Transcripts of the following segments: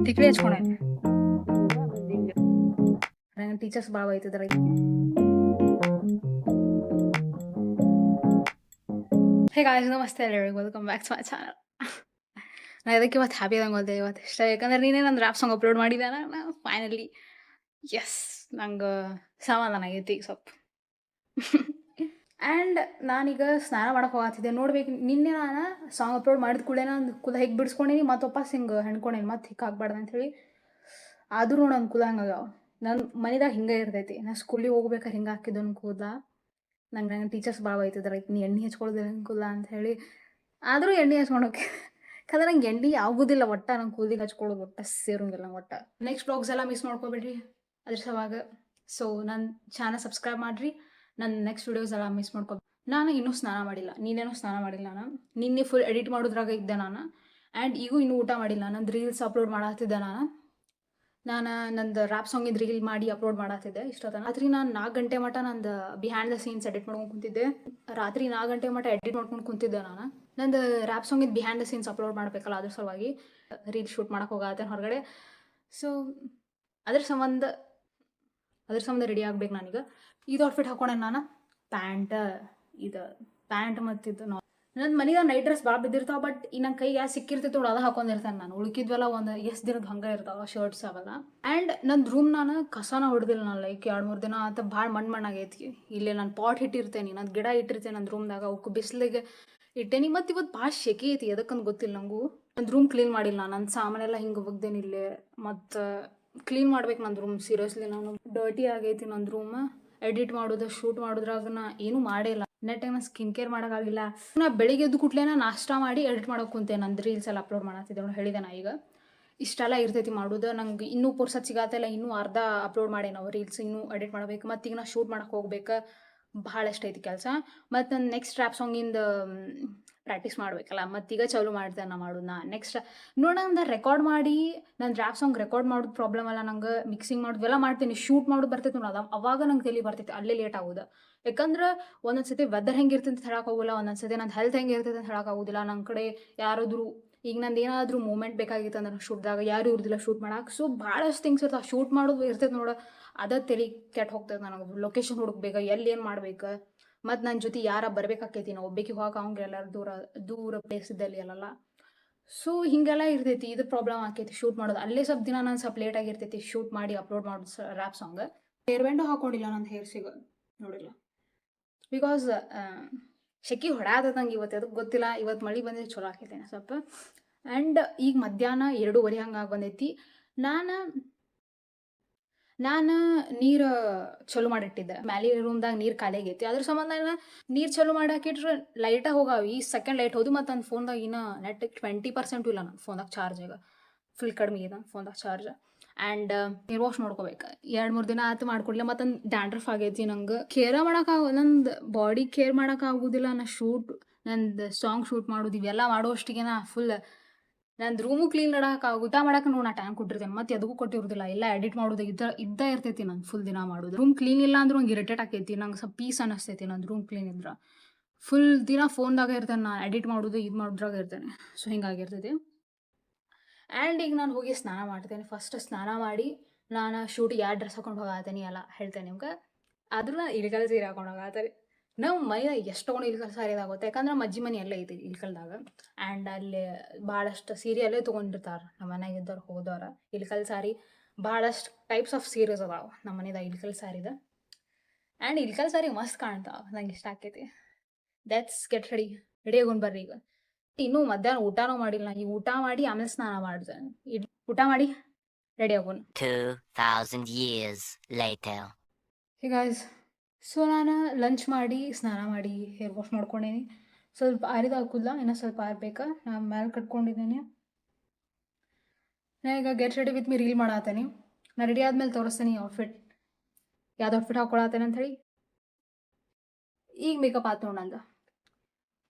ಟಿಕ್ಲಿ ಹಚ್ಕೊಂಡೆ ನಂಗೆ ಟೀಚರ್ಸ್ ಭಾಳ ಬೈತಿದ್ರು. ಹೇ ಗಾಯ್ಸ್, ನಮಸ್ತೆ ಎಲ್ಲರಿಗೂ, welcome back to my channel. ನಾನು ಇದಕ್ಕೆ ಇವತ್ತು ಹ್ಯಾಪಿ ಆದಂಗೆ ಹೋದೆ ಇವತ್ತು ಇಷ್ಟ, ಯಾಕಂದ್ರೆ ನೀನೇ ನನ್ನ ರ್ಯಾಪ್ ಸಾಂಗ್ ಅಪ್ಲೋಡ್ ಮಾಡಿದ್ದಾನ. ನಾನು ಫೈನಲಿ ಎಸ್ ನಂಗೆ ಸಮಾಧಾನ ಆಗೈತಿ ಈಗ ಸ್ವಲ್ಪ. ಆ್ಯಂಡ್ ನಾನೀಗ ಸ್ನಾನ ಮಾಡಕ್ಕೆ ಹೋಗತ್ತಿದ್ದೆ. ನೋಡ್ಬೇಕು, ನಿನ್ನೆ ನಾನು ಸಾಂಗ್ ಅಪ್ಲೋಡ್ ಮಾಡಿದ ಕೂಡಲೇ ನಾನು ಕುಲ ಹೆಗ್ಗೆ ಬಿಡಿಸ್ಕೊಂಡೀನಿ, ಮತ್ತು ವಾಪಸ್ ಹಿಂಗೆ ಹೆಣ್ಕೊಂಡೇನಿ, ಮತ್ತು ಹಿಕ್ಕೆ ಹಾಕ್ಬಾರ್ದು ಅಂಥೇಳಿ. ಆದರೂ ನನ್ನ ಕೂದ ಹಂಗಾಗ್ಯಾವ. ನನ್ನ ಮನೆದಾಗ ಹಿಂಗೆ ಇರ್ತೈತಿ. ನಾನು ಸ್ಕೂಲಿಗೆ ಹೋಗ್ಬೇಕಾದ್ರೆ ಹಿಂಗೆ ಹಾಕಿದ್ದು ನನ್ನ ಕೂದಲ. ನಂಗೆ ಟೀಚರ್ಸ್ ಭಾಳ ಬೈತಿದ್ರು, ನೀ ಎಣ್ಣೆ ಹಚ್ಕೊಳ್ಳೋದಿಲ್ಲ ನನ್ನ ಕೂದಲ ಅಂತ ಹೇಳಿ. ಆದರೂ ಎಣ್ಣೆ ಹಚ್ಕೊಳಕ್ಕೆ ಯಾಕಂದ್ರೆ ನಂಗೆ ಎಣ್ಣೆ ಆಗೋದಿಲ್ಲ ಒಟ್ಟು, ನಂಗೆ ಕೂದಲಿಗೆ ಹಚ್ಕೊಳ್ಳೋದು ಒಟ್ಟು ಸೇರೋಂಗಿಲ್ಲ ನಂಗೆ ಒಟ್ಟು. ನೆಕ್ಸ್ಟ್ ಬ್ಲಾಗ್ಸ್ ಎಲ್ಲ ಮಿಸ್ ಮಾಡ್ಕೊಬೇಡ್ರಿ ಅದ್ರ ಸಲುವಾಗ. ಸೊ ನನ್ನ ಚಾನಲ್ ಸಬ್ಸ್ಕ್ರೈಬ್ ಮಾಡಿರಿ, ನನ್ನ ನೆಕ್ಸ್ಟ್ ವೀಡಿಯೋಸ್ ಎಲ್ಲ ಮಿಸ್ ಮಾಡ್ಕೊ. ನಾನು ಇನ್ನೂ ಸ್ನಾನ ಮಾಡಿಲ್ಲ, ನೀನೇನೋ ಸ್ನಾನ ಮಾಡಿಲ್ಲ. ನಾನು ನಿನ್ನೆ ಫುಲ್ ಎಡಿಟ್ ಮಾಡೋದ್ರಾಗ ಇದ್ದೆ ನಾನು. ಆ್ಯಂಡ್ ಈಗೂ ಇನ್ನೂ ಊಟ ಮಾಡಿಲ್ಲ. ನಂದು ರೀಲ್ಸ್ ಅಪ್ಲೋಡ್ ಮಾಡತ್ತಿದ್ದೆ ನಾನು ನಂದು ರ್ಯಾಪ್ ಸಾಂಗಿಂದು ರೀಲ್ ಮಾಡಿ ಅಪ್ಲೋಡ್ ಮಾಡತ್ತಿದ್ದೆ ಇಷ್ಟೊತ್ತ. ರಾತ್ರಿ ನಾನು 4 ಗಂಟೆ ಮಟ್ಟ ನಂದು ಬಿಹೈಂಡ್ ದ ಸೀನ್ಸ್ ಎಡಿಟ್ ಮಾಡ್ಕೊಂಡು ಕುಂತಿದ್ದೆ. ರಾತ್ರಿ 4 ಗಂಟೆ ಮಟ್ಟ ಎಡಿಟ್ ಮಾಡ್ಕೊಂಡು ಕುಂತಿದ್ದೆ ನಾನು. ನಂದು ರ್ಯಾಪ್ ಸಾಂಗಿಂದು ಬಿಹೈಂಡ್ ದ ಸೀನ್ಸ್ ಅಪ್ಲೋಡ್ ಮಾಡಬೇಕಲ್ಲ, ಅದ್ರ ಸಲುವಾಗಿ ರೀಲ್ ಶೂಟ್ ಮಾಡಕ್ಕೆ ಹೋಗತ್ತೆ ಹೊರಗಡೆ. ಸೊ ಅದ್ರ ಸಂಬಂಧ ರೆಡಿ ಆಗ್ಬೇಕು ನಾನೀಗ. ಇದು ಔಟ್ಫಿಟ್ ಹಾಕೊಂಡೆ ನಾನು, ಪ್ಯಾಂಟ್ ಮತ್ತಿದ್ದು ನನ್ನ ಮನೆಗೆ ನೈಟ್ ಡ್ರೆಸ್ ಭಾಳ ಬಿದ್ದಿರ್ತಾವೆ. ಬಟ್ ಈ ನನ್ನ ಕೈಗೆ ಯಾವ ಸಿಕ್ಕಿರ್ತೈತೆ ನೋಡಿ ಅದು ಹಾಕೊಂಡಿರ್ತೇನೆ ನಾನು. ಉಳ್ಕಿದ್ವೆಲ್ಲ ಒಂದು ಎಷ್ಟು ದಿನದ ಹಂಗೆ ಇರ್ತಾವೆ ಶರ್ಟ್ಸ್ ಅವೆಲ್ಲ. ಆ್ಯಂಡ್ ನನ್ನ ರೂಮ್ ನಾನು ಕಸನ ಹೊಡೆದಿಲ್ಲ ನಾನು, ಲೈಕ್ 2-3 ದಿನ ಆತ ಭಾಳ ಮಣ್ಣಾಗೈತಿ. ಇಲ್ಲೇ ನಾನು ಪಾಟ್ ಇಟ್ಟಿರ್ತೇನೆ, ನನ್ನ ಗಿಡ ಇಟ್ಟಿರ್ತೇನೆ ನನ್ನ ರೂಮ್ದಾಗ, ಅವಕ್ಕೆ ಬಿಸಿಲಿಗೆ ಇಟ್ಟೇನಿ. ಮತ್ತು ಇವತ್ತು ಭಾಳ ಶೆಕೆ ಐತಿ, ಎದಕ್ಕಂತ ಗೊತ್ತಿಲ್ಲ ನನಗೂ. ನನ್ನ ರೂಮ್ ಕ್ಲೀನ್ ಮಾಡಿಲ್ಲ, ನನ್ನ ಸಾಮಾನೆಲ್ಲ ಹಿಂಗೆ ಒಗ್ದೇನಿ ಇಲ್ಲೇ. ಮತ್ತು ಕ್ಲೀನ್ ಮಾಡ್ಬೇಕು ನನ್ನ ರೂಮ್. ಸೀರಿಯಸ್ಲಿ ನಾನು ಡರ್ಟಿ ಆಗೈತಿ ನನ್ನ ರೂಮ್. ಎಡಿಟ್ ಮಾಡೋದು ಶೂಟ್ ಮಾಡೋದ್ರಾಗ ನಾ ಏನೂ ಮಾಡಿಲ್ಲ. ನೆಟ್ಟಾಗಿ ನಾನು ಸ್ಕಿನ್ ಕೇರ್ ಮಾಡೋಕ್ಕಾಗಿಲ್ಲ. ನಾ ಬೆಳಿಗ್ಗೆ ಎದ್ದು ಕೂಡಲೇ ನಾಷ್ಟ ಮಾಡಿ ಎಡಿಟ್ ಮಾಡೋಕೆ ಕುಂತೆ. ನಂದು ರೀಲ್ಸ್ ಎಲ್ಲ ಅಪ್ಲೋಡ್ ಮಾಡತ್ತಿದ್ದೆ ಹೇಳಿದೆ ನಾ. ಈಗ ಇಷ್ಟೆಲ್ಲ ಇರ್ತೈತಿ ಮಾಡೋದು. ನಂಗೆ ಇನ್ನೂ ಪುರ್ಸತ್ ಸಿಗತ್ತಿಲ್ಲ. ಇನ್ನೂ ಅರ್ಧ ಅಪ್ಲೋಡ್ ಮಾಡಿ ನಾವು ರೀಲ್ಸ್ ಇನ್ನೂ ಎಡಿಟ್ ಮಾಡಬೇಕು. ಮತ್ತು ಈಗ ನಾ ಶೂಟ್ ಮಾಡೋಕೆ ಹೋಗ್ಬೇಕು, ಭಾಳಷ್ಟು ಐತಿ ಕೆಲಸ. ಮತ್ತು ನನ್ನ ನೆಕ್ಸ್ಟ್ ರ್ಯಾಪ್ ಸಾಂಗಿಂದ ಪ್ರಾಕ್ಟೀಸ್ ಮಾಡಬೇಕಲ್ಲ, ಮತ್ತೀಗ ಚಾಲೂ ಮಾಡ್ದೆ ನಾ ಮಾಡೋದನ್ನ. ನೆಕ್ಸ್ಟ್ ನೋಡೋಣ, ರೆಕಾರ್ಡ್ ಮಾಡಿ ನನ್ನ ರ್ಯಾಪ್ ಸಾಂಗ್ ರೆಕಾರ್ಡ್ ಮಾಡೋದು ಪ್ರಾಬ್ಲಮ್ ಅಲ್ಲ ನಂಗೆ. ಮಿಕ್ಸಿಂಗ್ ಮಾಡೋದು ಎಲ್ಲ ಮಾಡ್ತೀನಿ, ಶೂಟ್ ಮಾಡೋದು ಬರ್ತೈತೆ ನೋಡೋದು, ಅವಾಗ ನಂಗೆ ತಲೆ ಬರ್ತೈತೆ. ಅಲ್ಲೇ ಲೇಟ್ ಆಗೋದು. ಯಾಕಂದ್ರೆ ಒಂದೊಂದು ಸತಿ ವೆದರ್ ಹೆಂಗಿರ್ತೈತೆ ಅಂತ ಹೇಳೋಕ್ಕಾಗೋಲ್ಲ, ಒಂದೊಂದು ಸತಿ ನನ್ನ ಹೆಲ್ತ್ ಹೆಂಗಿರ್ತೈತೆ ಅಂತ ಹೇಳೋಕ್ಕಾಗೋದಿಲ್ಲ. ನನ್ನ ಕಡೆ ಯಾರಾದರೂ ಈಗ ನಂದು ಏನಾದರೂ ಮೂಮೆಂಟ್ ಬೇಕಾಗಿತ್ತು ಅಂದ್ರೆ ಶೂಟ್ದಾಗ ಯಾರು ಇರೋದಿಲ್ಲ ಶೂಟ್ ಮಾಡಕ್ಕೆ. ಸೊ ಭಾಳಷ್ಟು ಥಿಂಗ್ಸ್ ಇರ್ತಾವೆ, ಶೂಟ್ ಮಾಡೋದು ಇರ್ತೈತೆ ನೋಡು, ಅದ ತಲೆ ಕೆಟ್ಟ ಹೋಗ್ತದೆ ನನಗೆ. ಲೊಕೇಶನ್ ಹುಡುಕ್ಬೇಕು, ಎಲ್ಲಿ ಏನು ಮಾಡ್ಬೇಕು, ಮತ್ತು ನನ್ನ ಜೊತೆ ಯಾರ ಬರ್ಬೇಕಾಕೈತಿ, ನಾವು ಒಬ್ಬಾಕಿ ಹೋಗಕ್ಕೆ ಅವಂಗೆ ಎಲ್ಲರೂ ದೂರ ಪ್ಲೇಸ್ ಇದ್ದಲ್ಲಿ ಅಲ್ಲಲ್ಲ. ಸೊ ಹೀಗೆಲ್ಲ ಇರ್ತೈತಿ. ಇದು ಪ್ರಾಬ್ಲಮ್ ಆಕೈತಿ ಶೂಟ್ ಮಾಡೋದು. ಅಲ್ಲೇ ಸ್ವಲ್ಪ ದಿನ ನಾನು ಸ್ವಲ್ಪ ಲೇಟ್ ಆಗಿರ್ತೈತಿ ಶೂಟ್ ಮಾಡಿ ಅಪ್ಲೋಡ್ ಮಾಡೋದು ರ್ಯಾಪ್ ಸಾಂಗ್. ಹೇರ್ ಬ್ಯಾಂಡು ಹಾಕೊಂಡಿಲ್ಲ ನನ್ನ ಹೇರ್ಸಿಗೆ, ನೋಡಿಲ್ಲ. ಬಿಕಾಸ್ ಶೆಕೆ ಹೊಡ್ಯಾತಂಗೆ ಇವತ್ತು, ಅದಕ್ಕೆ ಗೊತ್ತಿಲ್ಲ. ಇವತ್ತು ಮಳೆ ಬಂದಿದ್ದು ಚಲೋ ಆಕೈತೇನೆ ಸ್ವಲ್ಪ. ಆ್ಯಂಡ್ ಈಗ ಮಧ್ಯಾಹ್ನ 2:30 ಹಂಗಾಗಿ ಬಂದೈತಿ. ನಾನು ನೀರು ಚಲೋ ಮಾಡಿಟ್ಟಿದ್ದೆ. ಮ್ಯಾಲೆ ರೂಮ್ದಾಗ ನೀರು ಖಾಲಿ ಆಗೈತಿ, ಅದ್ರ ಸಂಬಂಧ ನಾನು ನೀರು ಚಲೋ ಮಾಡಿ ಹಾಕಿಟ್ರೆ ಲೈಟಾಗಿ ಹೋಗಾವ. ಈ ಸೆಕೆಂಡ್ ಲೈಟ್ ಹೋದು. ಮತ್ತು ನನ್ನ ಫೋನ್ದಾಗ ಇನ್ನೂ ನೆಟ್ 20% ಇಲ್ಲ ನನ್ನ ಫೋನ್ದಾಗ ಚಾರ್ಜ್. ಈಗ ಫುಲ್ ಕಡಿಮೆ ಇದೆ ನನ್ನ ಫೋನ್ದಾಗ ಚಾರ್ಜ್. ಆ್ಯಂಡ್ ಹೇರ್ ವಾಶ್ ಮಾಡ್ಕೋಬೇಕು. 2-3 ದಿನ ಆಯ್ತು ಮಾಡ್ಕೊಡ್ಲಿಲ್ಲ. ಮತ್ತು ನನ್ನ ಡ್ಯಾಂಡ್ರಫ್ ಆಗೈತಿ. ನಂಗೆ ಕೇರ ನಂದು ಬಾಡಿ ಕೇರ್ ಮಾಡೋಕ್ಕಾಗೋದಿಲ್ಲ. ನಂದು ಸಾಂಗ್ ಶೂಟ್ ಮಾಡೋದು ಇವೆಲ್ಲ ಮಾಡುವಷ್ಟಿಗೆ ನಾ ಫುಲ್ ನಂದು ರೂಮು ಕ್ಲೀನ್ ಊಟ ಮಾಡಕ್ಕೆ ನಾ ಟೈಮ್ ಕೊಟ್ಟಿರ್ತೇನೆ, ಮತ್ತು ಎದಕ್ಕೂ ಕೊಟ್ಟಿರೋದಿಲ್ಲ. ಎಲ್ಲ ಎಡಿಟ್ ಮಾಡೋದು ಇದ್ದೇ ಇರ್ತೈತಿ ನಂಗೆ ಫುಲ್ ದಿನ ಮಾಡೋದು. ರೂಮ್ ಕ್ಲೀನ್ ಇಲ್ಲ ಅಂದ್ರೆ ನಂಗೆ ಇರಿಟೇಟ್ ಆಕೈತಿ. ನಂಗೆ ಸ್ವಲ್ಪ ಪೀಸ್ ಅನ್ನಿಸ್ತೈತಿ ನಂದು ರೂಮ್ ಕ್ಲೀನ್ ಇದ್ರೆ. ಫುಲ್ ದಿನ ಫೋನ್ದಾಗ ಇರ್ತೇನೆ ನಾನು, ಎಡಿಟ್ ಮಾಡೋದು ಇದು ಮಾಡೋದ್ರಾಗ ಇರ್ತೇನೆ. ಸೊ ಹಿಂಗಾಗಿರ್ತೈತಿ. ಆ್ಯಂಡ್ ಈಗ ನಾನು ಹೋಗಿ ಸ್ನಾನ ಮಾಡ್ತೇನೆ. ಫಸ್ಟ್ ಸ್ನಾನ ಮಾಡಿ ನಾನು ಶೂಟಿಗೆ ಯಾವ ಡ್ರೆಸ್ ಹಾಕೊಂಡು ಹೋಗತ್ತೀನಿ ಎಲ್ಲ ಹೇಳ್ತೇನೆ ನಿಮ್ಗೆ. ಆದ್ರೂ ನಾನು ಇಳ್ಕಲ್ ಸೀರೆ ಹಾಕೊಂಡು ಹೋಗತ್ತಾರೆ. ನಮ್ಮ ಮನೆಯಾಗ ಎಷ್ಟು ತೊಗೊಂಡು ಇಳ್ಕಲ್ ಸಾರಿ ಇದಾಗುತ್ತೆ, ಯಾಕಂದ್ರೆ ನಮ್ಮ ಅಜ್ಜಿ ಮನೆ ಎಲ್ಲ ಐತಿ ಇಳ್ಕಲ್ದಾಗ. ಆ್ಯಂಡ್ ಅಲ್ಲಿ ಭಾಳಷ್ಟು ಸೀರೆ ಅಲ್ಲೇ ತೊಗೊಂಡಿರ್ತಾರೆ ನಮ್ಮ ಮನೆಯಾಗ ಇದ್ದವ್ರು ಹೋದವ್ರು. ಇಳ್ಕಲ್ ಸಾರಿ ಭಾಳಷ್ಟು ಟೈಪ್ಸ್ ಆಫ್ ಸೀರೆಸ್ ಅದಾವೆ ನಮ್ಮ ಮನೆದಾಗ ಇಳ್ಕಲ್ ಸಾರಿದ. ಆ್ಯಂಡ್ ಇಳ್ಕಲ್ ಸಾರಿ ಮಸ್ತ್ ಕಾಣ್ತಾವೆ, ನಂಗೆ ಇಷ್ಟ ಆಕೈತಿ. ದ್ಯಾಟ್ಸ್ ಗೆಟ್ ರೆಡಿ ಆಗೋಣ ಬರ್ರಿ. ಈಗ ಇನ್ನೂ ಮಧ್ಯಾಹ್ನ ಊಟನೂ ಮಾಡಿಲ್ಲ. ಈಗ ಊಟ ಮಾಡಿ ಆಮೇಲೆ ಸ್ನಾನ ಮಾಡಿದೆ. ಊಟ ಮಾಡಿ ರೆಡಿ ಆಗೋಣ. 2000 years later. Hey guys, so ನಾನು ಲಂಚ್ ಮಾಡಿ ಸ್ನಾನ ಮಾಡಿ ಹೇರ್ ವಾಶ್ ಮಾಡ್ಕೊಂಡೇನಿ. ಸ್ವಲ್ಪ ಆರಿದ ಹಾಕುಲ್ಲ, ಇನ್ನೂ ಸ್ವಲ್ಪ ಆರ್ಬೇಕಾ. ನಾನು ಮೇಲೆ ಕಟ್ಕೊಂಡಿದ್ದೀನಿ. ನಾ ಈಗ get ready with me reel ಮಾಡತ್ತೇನೆ. ನಾನು ರೆಡಿ ಆದ್ಮೇಲೆ ತೋರಿಸ್ತೇನೆ ಔಟ್ಫಿಟ್, ಯಾವ್ದು ಔಟ್ಫಿಟ್ ಹಾಕೊಳತ್ತೇನೆ ಅಂತ ಹೇಳಿ. ಈಗ ಮೇಕಪ್ ಆಯ್ತು ನೋಡಿ ನಂದು.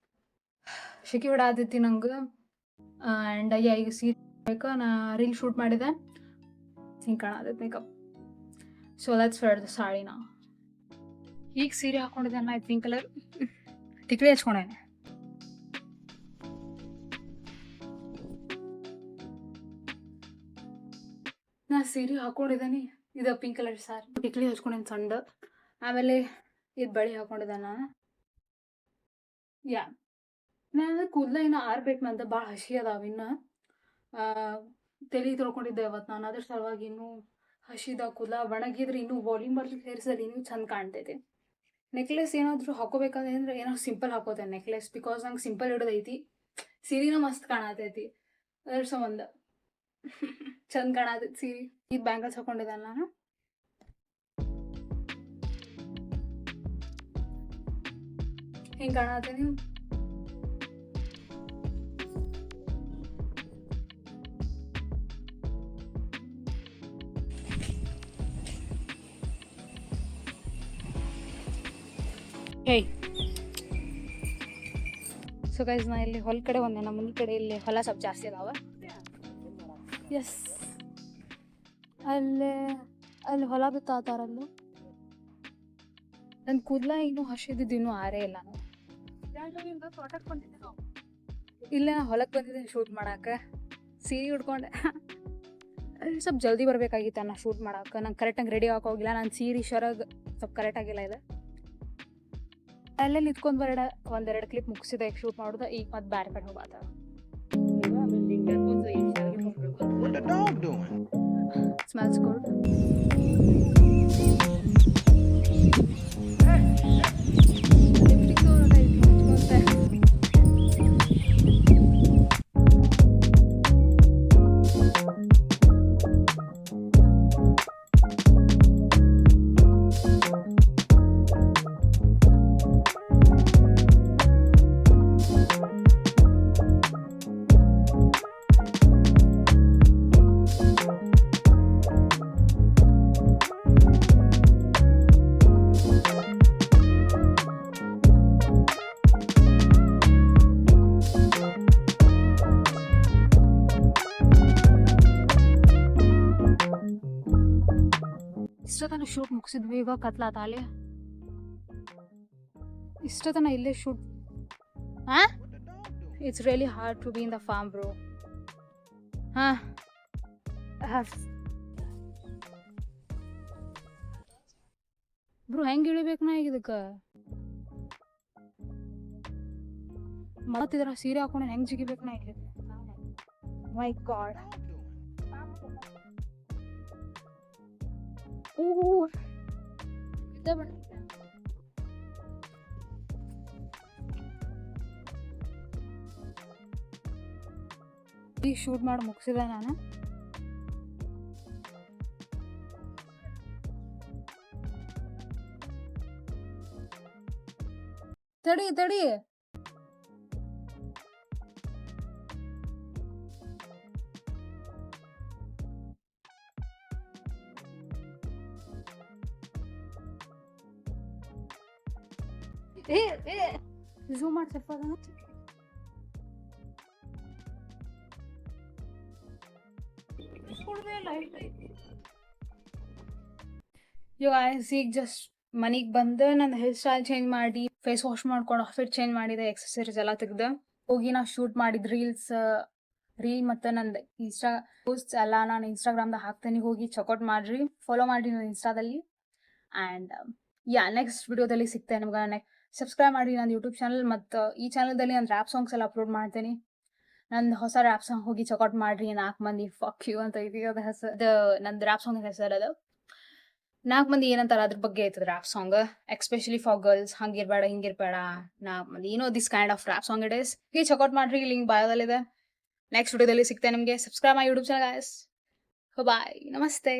ಶೆಕೆ ಹೊಡಾತೈತಿ ನಂಗೆ. ಆ್ಯಂಡ್ ಈಗ ಸೀರೆ ಬೇಕಾ, ನಾ ರೀಲ್ ಶೂಟ್ ಮಾಡಿದೆ, ಹಿಂಗೆ ಕಾಣತೈತಿ makeup. So let's wear the sari ನಾ. ಈಗ ಸೀರೆ ಹಾಕೊಂಡಿದ್ದೆ ನಾನು, ಪಿಂಕ್ ಕಲರ್ ಟಿಕ್ಲಿ ಹಚ್ಕೊಂಡೇನೆ. ನಾ ಸೀರೆ ಹಾಕೊಂಡಿದ್ದೀನಿ, ಇದು ಪಿಂಕ್ ಕಲರ್ ಸಾರಿ, ಟಿಕ್ಲಿ ಹಚ್ಕೊಂಡಿನಿ ಸಣ್ಣ. ಆಮೇಲೆ ಇದು ಬಳಿ ಹಾಕೊಂಡಿದ್ದೆ ನಾನು. ಯಾ ನಾನು ಕೂದಲ ಇನ್ನು ಆರ್ಬೇಕು ನಂದು, ಭಾಳ ಹಸಿ ಅದಾವ ಇನ್ನು. ತಲೆ ತೊಳ್ಕೊಂಡಿದ್ದೆ ಅವತ್ತು ನಾನು, ಅದ್ರ ಸಲುವಾಗಿ ಇನ್ನೂ ಹಸಿದ ಕೂದಲ. ಒಣಗಿದ್ರೆ ಇನ್ನೂ ವಾಲ್ಯೂಮ್ ಬರ್ತದೆ, ಹೇರಿಸಿದ್ರೆ ಇನ್ನೂ ಚಂದ ಕಾಣ್ತೈತಿ. ನೆಕ್ಲೆಸ್ ಏನಾದರೂ ಹಾಕೋಬೇಕಂದ್ರೆ ಅಂದ್ರೆ ಏನೋ ಸಿಂಪಲ್ ಹಾಕೋತೇನೆ ನೆಕ್ಲೆಸ್, ಬಿಕಾಸ್ ನಂಗೆ ಸಿಂಪಲ್ ಇಡೋದೈತಿ. ಸೀರೆನೂ ಮಸ್ತ್ ಕಾಣತೈತಿ, ಅದ್ರ ಸಂಬಂಧ ಚಂದ ಕಾಣತೈತಿ ಸೀರೆ. ಇದು ಬ್ಯಾಂಗಲ್ಸ್ ಹಾಕೊಂಡಿದ್ದೆ ನಾನು. ಹಿಂಗೆ ಕಾಣತೀನಿ. ಹೇಯ್, ಸೊ ಗೈಸ್ ನಾ ಇಲ್ಲಿ ಹೊಲ ಕಡೆ ಒಂದೇ, ನಮ್ಮ ಮನೆ ಕಡೆ ಇಲ್ಲಿ ಹೊಲ ಸ್ವಲ್ಪ ಜಾಸ್ತಿ ಅದಾವ. ಎಸ್, ಅಲ್ಲಿ ಹೊಲ ಬಿತ್ತಾತಾರಲ್ಲೂ. ನನ್ನ ಕೂದಲ ಇನ್ನೂ ಹಸಿದಿದ್ದು ಇನ್ನೂ ಆರೇ ಇಲ್ಲ. ಇಲ್ಲ, ಹೊಲಕ್ಕೆ ಬಂದಿದ್ದೀನಿ ಶೂಟ್ ಮಾಡಕ್ಕೆ, ಸೀರೆ ಉಟ್ಕೊಂಡೆ. ಸ್ವಲ್ಪ ಜಲ್ದಿ ಬರ್ಬೇಕಾಗಿತ್ತು ನಾ ಶೂಟ್ ಮಾಡಕ್ಕೆ. ನಂಗೆ ಕರೆಕ್ಟಾಗಿ ರೆಡಿ ಹೋಗಿಲ್ಲ, ನಾನು ಸೀರೆ ಶರಗ್ ಸ್ವಲ್ಪ ಕರೆಕ್ಟಾಗಿಲ್ಲ ಇದೆ. ಅಲ್ಲೇ ನಿಂತ್ಕೊಂಡು ಒಂದೆರಡು ಕ್ಲಿಪ್ ಮುಗಿಸಿದೆ ಈಗ ಶೂಟ್ ಮಾಡೋದು. ಈಗ ಮತ್ತೆ ಬ್ಯಾರೆ ಕಡೆ ಹೋಗಾತ. Smells good. ಇಷ್ಟೊತ್ತನ ಶೂಟ್ ಮುಗಿಸಿದ್ವಿ, ಇವಾಗ ಕತ್ಲಾತ ಅಲ್ಲಿ. ಇಷ್ಟೊತ್ತನ ಇಲ್ಲೇ shoot. It's really hard to be in the farm bro. Bro ಹೆಂಗೆ ಇಳಿಬೇಕು ನಾ ಈಗ ಇದಕ್ಕೆ? ಮತ್ತಿದ್ರ ಸೀರೆ ಹಾಕೊಂಡು ಹೆಂಗೆ ಜಿಗಿಬೇಕು ನಾ ಈಗ? ಮೈ ಗಾಡ್. ಈಗ ಶೂಟ್ ಮಾಡಿ ಮುಗಿಸಿದೆ ನಾನು. ತಡಿ ತಡಿ, ಝೂಮ್ ಮಾಡಿ ಸ್ವಲ್ಪ ಅದನ್ನ. ಈಗ ಜಸ್ಟ್ ಮನೆಗೆ ಬಂದು ನನ್ನ ಹೇರ್ ಸ್ಟೈಲ್ ಚೇಂಜ್ ಮಾಡಿ, ಫೇಸ್ ವಾಶ್ ಮಾಡ್ಕೊಂಡು ಔಟ್ಫಿಟ್ ಚೇಂಜ್ ಮಾಡಿದೆ, ಎಕ್ಸಸರೀಸ್ ಎಲ್ಲ ತೆಗ್ದು ಹೋಗಿ ನಾ ಶೂಟ್ ಮಾಡಿದ ರೀಲ್ ಮತ್ತು ನಂದು ಇನ್ಸ್ಟಾ ಪೋಸ್ಟ್ಸ್ ಎಲ್ಲ ನಾನು ಇನ್ಸ್ಟಾಗ್ರಾಮ್ದಾಗ ಹಾಕ್ತೇನೆ. ಹೋಗಿ ಚೆಕ್ಔಟ್ ಮಾಡಿರಿ, ಫಾಲೋ ಮಾಡಿರಿ ನನ್ನ ಇನ್ಸ್ಟಾದಲ್ಲಿ. ಆ್ಯಂಡ್ ನೆಕ್ಸ್ಟ್ ವಿಡಿಯೋದಲ್ಲಿ ಸಿಗ್ತೇನೆ ನಿಮ್ಗೆ. ಸಬ್ಸ್ಕ್ರೈಬ್ ಮಾಡಿ ನನ್ನ ಯೂಟ್ಯೂಬ್ ಚಾನಲ್. ಮತ್ತು ಈ ಚಾನಲ್ದಲ್ಲಿ ನಾನು ರ್ಯಾಪ್ ಸಾಂಗ್ಸ್ ಎಲ್ಲ ಅಪ್ಲೋಡ್ ಮಾಡ್ತೀನಿ. ನಂದು ಹೊಸ ರ್ಯಾಪ್ ಸಾಂಗ್ ಹೋಗಿ ಚೆಕ್ಔಟ್ ಮಾಡಿರಿ. 4 ಮಂದಿ ಫಕ್ ಯು ಅಂತ ಐತಿ ಅದು ಹೆಸರು. ನಂದು ರ್ಯಾಪ್ ಸಾಂಗ್ ಹೆಸರು ಅದು 4 ಮಂದಿ ಏನಂತಾರೆ ಅದ್ರ ಬಗ್ಗೆ ಐತದ rap song. Especially for girls, ಹಂಗಿರ್ಬೇಡ ಹಿಂಗಿರ್ಬೇಡ 4 ಮಂದಿ, this kind of rap song it is. ಹೀಗೆ ಚೆಕ್ಔಟ್ ಮಾಡ್ರಿ, ಲಿಂಕ್ ಬಾಯೋದಲ್ಲಿದೆ. ನೆಕ್ಸ್ಟ್ ವಿಡಿಯೋದಲ್ಲಿ ಸಿಗ್ತೇನೆ ನಿಮಗೆ. Subscribe my YouTube channel guys. Bye, ನಮಸ್ತೆ.